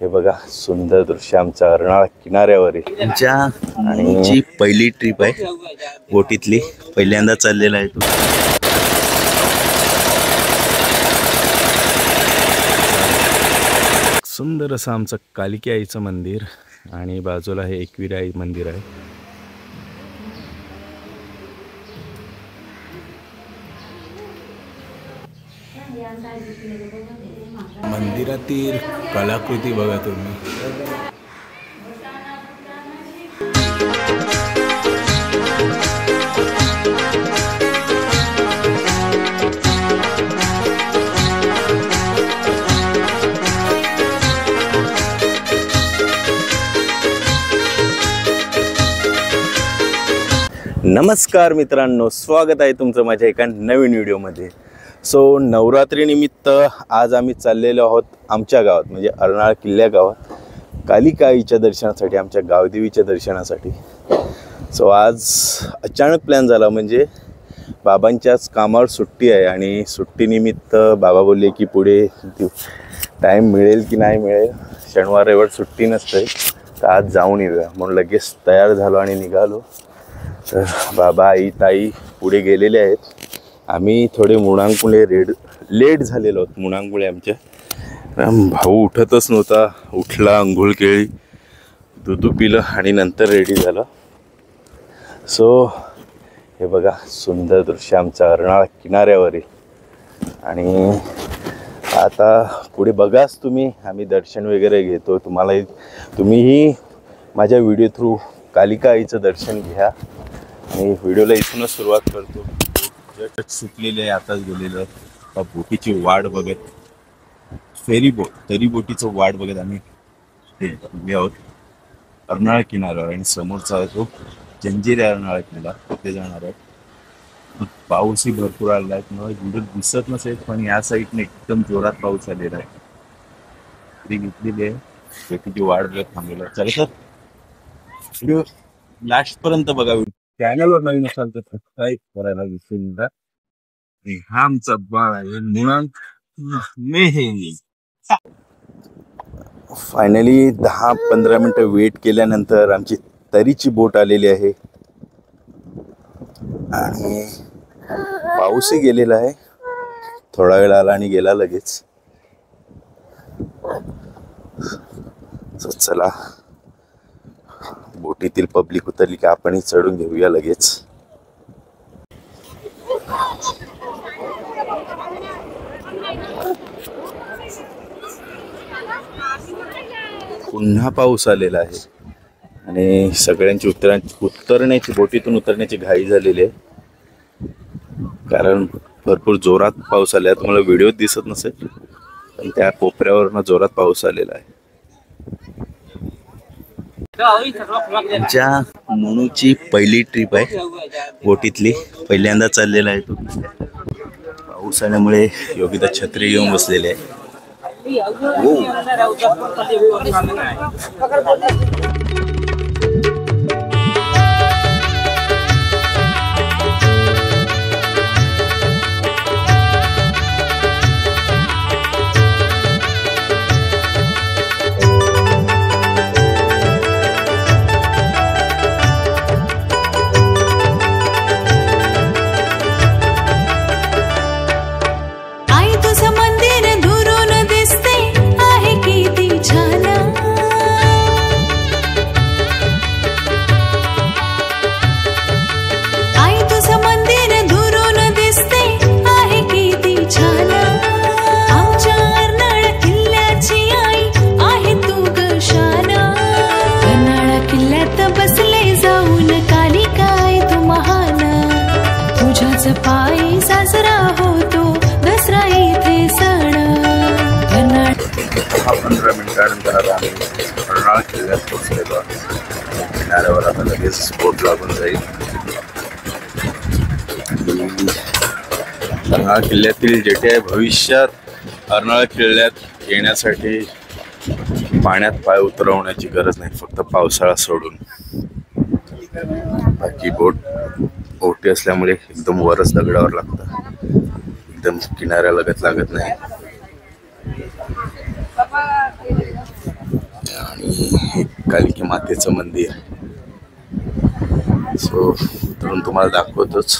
हे बघा सुंदर दृश्य आमच्या अर्नाळा किनाऱ्यावरील आणि पहिली ट्रिप आहे बोटीतली, पहिल्यांदा चाललेला आहे तो। सुंदर असं आमचं कालिकी आईचं मंदिर आणि बाजूला हे एकविरा आई मंदिर आहे। मंदिरातील कलाकृती बघा तुम्ही। नमस्कार मित्रांनो, स्वागत आहे तुमचं माझ्या एका नवीन व्हिडिओमध्ये। सो नवरात्री निमित्त आज आम्ही चाललेलो आहोत आमच्या गावात, म्हणजे अर्नाळा किल्ल्या गावात कालिका आईच्या दर्शनासाठी, आमच्या गावदेवीच्या दर्शनासाठी। सो आज अचानक प्लॅन झाला, म्हणजे बाबांच्याच कामावर सुट्टी आहे आणि सुट्टीनिमित्त बाबा बोलले की पुढे टाईम मिळेल की नाही मिळेल, शनिवार रविवार सुट्टी नसते, तर आज जाऊन येऊया म्हणून लगेच तयार झालो आणि निघालो। तर बाबा आई ताई पुढे गेलेले आहेत, आम्ही थोडे मुणांकुळे लेट झालेलो आहोत। मुणांकुळे आमच्या भाऊ उठतच नव्हता, उठला, अंघोळ केली, दूध पिलं आणि नंतर रेडी झालं। सो हे बघा सुंदर दृश्य आमच्या अर्नाळा किनाऱ्यावरील आणि आता पुढे बघाच तुम्ही, आम्ही दर्शन वगैरे घेतो। तुम्हीही माझ्या व्हिडिओ थ्रू कालिका आईचं दर्शन घ्या आणि व्हिडिओला इथूनच सुरुवात करतो। जस्ट सुटलेले आहे, आताच गेलेलं आहे। बोटीची वाट बघत, फेरी बोट, तरी बोटीचं वाट बघत आम्ही उभे आहोत अर्नाळा किनाऱ्यावर आणि समोरचा तो जंजिरे अर्नाळा किल्ला, तिथे जाणार आहोत। पाऊसही भरपूर आलेला आहे, तुम्हाला व्हिडिओ दिसत नसेल पण या साईडने एकदम जोरात पाऊस आलेला आहे। तरी घेतलेली आहे, बोटीची वाट बघत थांबलेला आहे। चला तर व्हिडिओ लास्ट पर्यंत बघा। चॅनलवर नवीन असाल तर सबस्क्राईब करायला विसरू नका। हा आमचा बाळ आहे मुणांक मेहे। फायनली 10-15 मिनिटं वेट केल्यानंतर आमची तरीची बोट आलेली आहे आणि पाऊसही गेलेला आहे, थोडा वेळ आला आणि गेला लगेच। चला बोटीतील पब्लिक उतरली की आपणही चढून घेऊया लगेच। पुन्हा पाऊस आलेला आहे आणि सगळ्यांची उतरण्याची, बोटीतून उतरण्याची घाई झालेली आहे, कारण भरपूर जोरात पाऊस आला आहे। तुम्हाला व्हिडिओ दिसत नसेल पण त्या कोपऱ्यावरनं जोरात पाऊस आलेला आहे। आमच्या मोनूची पहिली ट्रिप आहे बोटीतली, पहिल्यांदा चाललेला आहे तो। पाऊस आल्यामुळे योगिता छत्री घेऊन बसलेले आहे। पायी साजरा होतो दसरा इथे सण। 15 मिनिटानंतर आम्ही अर्नाळा किल्ल्यात पोहोचलेलो आहे। किनाऱ्यावर आता लगेच बोट लागून जाईल। अर्नाळा किल्ल्यातील जेथे आहे, भविष्यात अर्नाळा किल्ल्यात येण्यासाठी पाण्यात पाय उतरवण्याची गरज नाही, फक्त पावसाळा सोडून। बाकी बोटी असल्यामुळे एकदम वरच दगडावर लागतं, एकदम किनाऱ्या लागत नाही। हे कालिका मातेचं मंदिर. सो उतरून तुम्हाला दाखवतोच.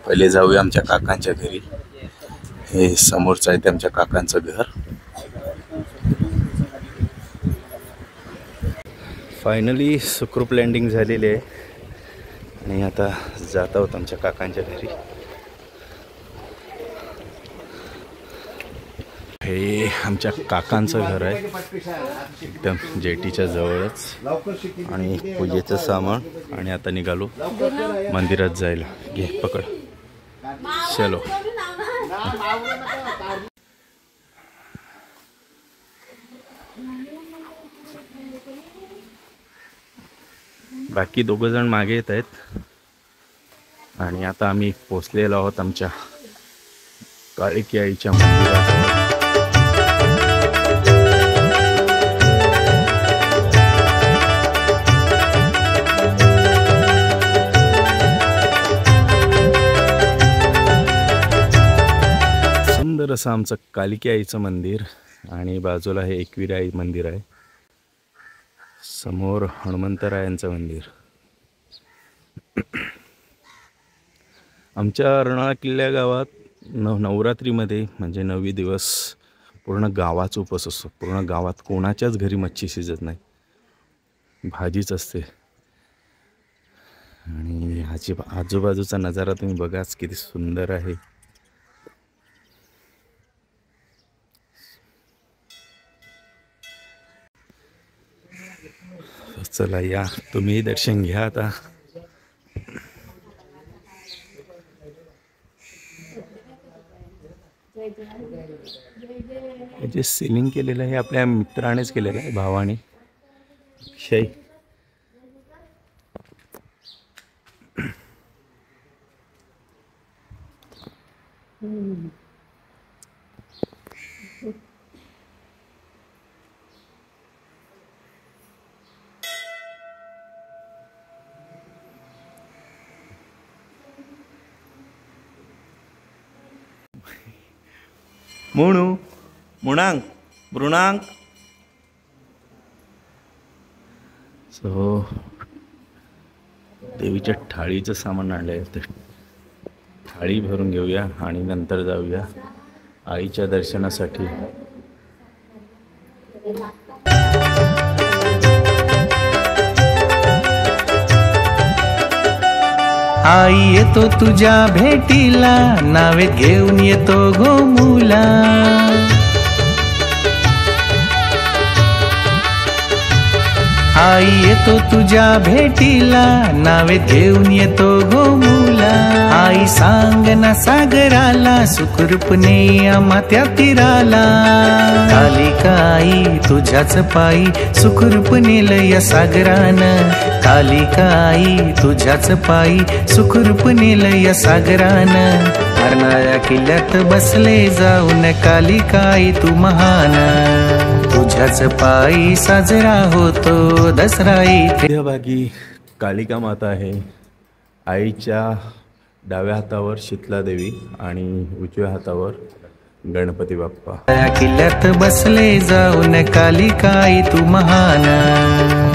पहिले जाऊया आमच्या काकांच्या घरी. हे समोरचं आहे ते आमच्या काकांचं घर. फायनली सुखरूप लँडिंग झालेली आहे आणि आता जात आहोत आमच्या काकांच्या घरी. हे आमच्या काकांचं घर आहे एकदम जेटीच्या जवळच. आणि पूजेचं सामान. आणि आता निघालो मंदिरात जायला. घे पकड. चलो. बाकी दोघं जण मागे येत आहेत. आणि आता आम्ही पोचलेलो आहोत आमच्या कालिका आईच्या मंदिराजवळ. सुंदर असं आमचं कालिका आईचं मंदिर. आणि बाजूला हे एकविरा आई मंदिर आहे. समोर हनुमंतरायांचं मंदिर. आमच्या अर्नाळा किल्ल्या गावात नवरात्रीमध्ये म्हणजे 9 दिवस पूर्ण गावाचा उपवास असतो. पूर्ण गावात कोणाच्याच घरी मच्छी शिजत नाही, भाजीच असते. आणि आजूबाजूचा नजारा तुम्ही बघाच किती सुंदर आहे. चला या तुम्ही दर्शन घ्या आता. जे सिलिंग केलेलं आहे आपल्या मित्रानेच केलेलं आहे, भावाने. शाही मुणू मुणांक मृणांक. सो देवीच्या थाळीचं सामान आणलंय. ते थाळी भरून घेऊया आणि नंतर जाऊया आईच्या दर्शनासाठी. आई येतो तुझ्या भेटीला, नावेत घेऊन येतो गोमुला. आई येतो तुझ्या भेटीला, नावेत घेऊन येतो गोमुला. आई सांग ना सागराला, सुखरूपने आम्हा तीराला. कालिका आई तुझ्याच पायी, सुखरूपने लय सागरान. कालिका आई तुझ्याच पायी, सुखरूपने लय सागरान. अर्नाळा किल्ल्यात बसले जाऊन, कालिका आई तू महान. तुझ्याच पायी साजरा होतो दसरा इथे. मध्यभागी कालिका माता आहे. आईच्या डाव्या हातावर शीतला देवी आणि उजव्या हातावर गणपती बाप्पा. किल्ल्यात बसले जाऊन, कालिका आई तू महान.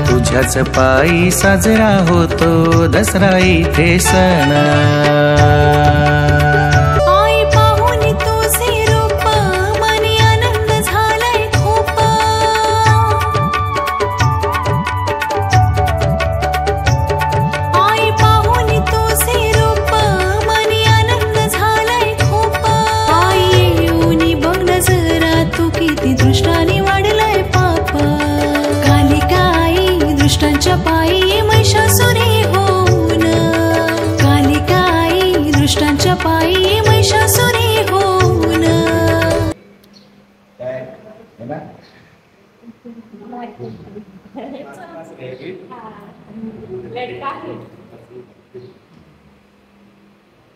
तुझ्याच पायी साजरा होतो दसरा इथे सण.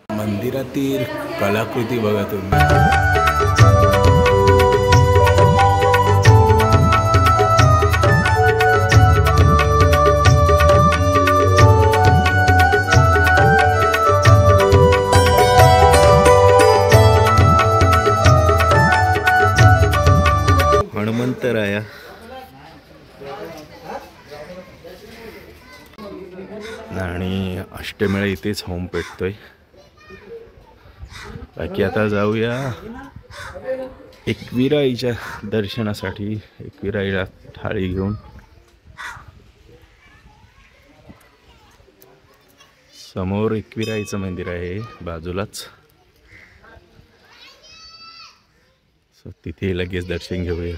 मंदिरातील कलाकृती बघा तुम्ही. हनुमंतराया आणि अष्टमेळा इथेच होम पेटतोय. बाकी आता जाऊया एकविराईच्या दर्शनासाठी. एकविराईला थाळी घेऊन समोर एकविराईचं मंदिर आहे बाजूलाच. सो तिथे लगेच दर्शन घेऊया.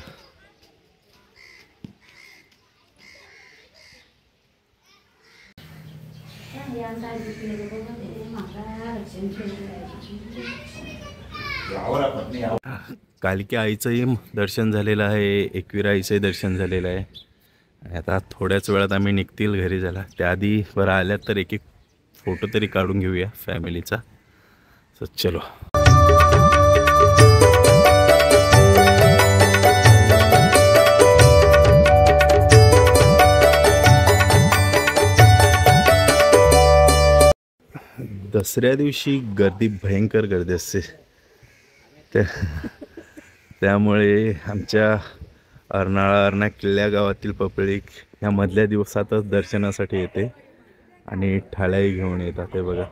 कालिका आईचंही दर्शन झालेलं आहे, एकविराईचंही दर्शन झालेलं आहे. आणि आता थोड्याच वेळात आम्ही निघतील घरी जायला. त्याआधी बरं आल्यात तर एक एक फोटो तरी काढून घेऊया फॅमिलीचा. सो चलो. दसऱ्या दिवशी गर्दी, भयंकर गर्दी असते. त्यामुळे आमच्या अर्नाळा किल्ल्या गावातील पब्लिक ह्या मधल्या दिवसातच दर्शनासाठी येते आणि थाळ्याही घेऊन येतात. ते बघा,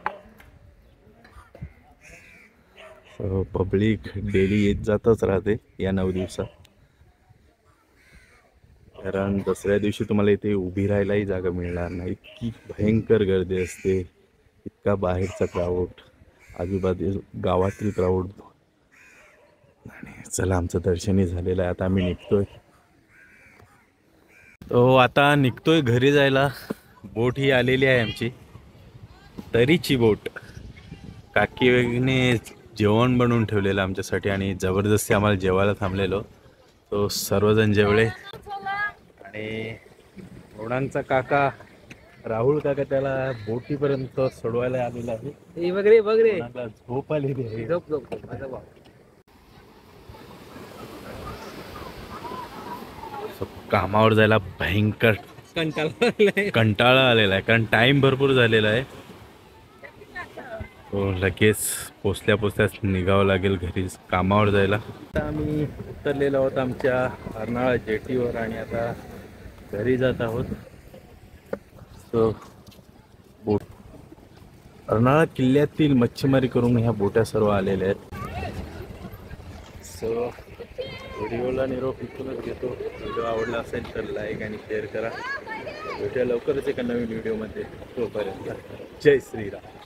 सो पब्लिक डेली येत जातच राहते या 9 दिवसात. कारण दसऱ्या दिवशी तुम्हाला इथे उभी राहायलाही जागा मिळणार नाही, इतकी भयंकर गर्दी असते. इतका बाहेरचा क्राऊड, आजूबाजू गावातील क्राऊड. आणि चला, आमचं दर्शनही झालेलं आहे. आता आम्ही निघतोय. तो आता निघतोय घरी जायला. बोट ही आलेली आहे आमची, तरीची बोट. काकी वगैरे जेवण बनवून ठेवलेलं आमच्यासाठी आणि जबरदस्ती आम्हाला जेवायला थांबलेलो. तो सर्वजण जेवले आणि रोणांचा काका राहुल काका त्याला बोटीपर्यंत सोडवायला आलेला आहे. बघरे झोप आलेली आहे. कामावर जायला भयंकर कंटाळा आलेला आहे, कारण टाइम भरपूर झालेला आहे. तो लगेच पोचल्याच निघावं लागेल घरी कामावर जायला. आता आम्ही उतरलेलो आहोत आमच्या अर्नाळा जेटीवर आणि आता घरी जात आहोत. सो बोट अर्नाळा किल्ल्यातील मच्छीमारी करून ह्या बोट्या सर्व आलेल्या आहेत. सो व्हिडिओला निरोप इथूनच घेतो. व्हिडिओ आवडला असेल तर लाईक आणि शेअर करा. भेटूया लवकरच एका नवीन व्हिडिओमध्ये. तोपर्यंत जय श्रीराम.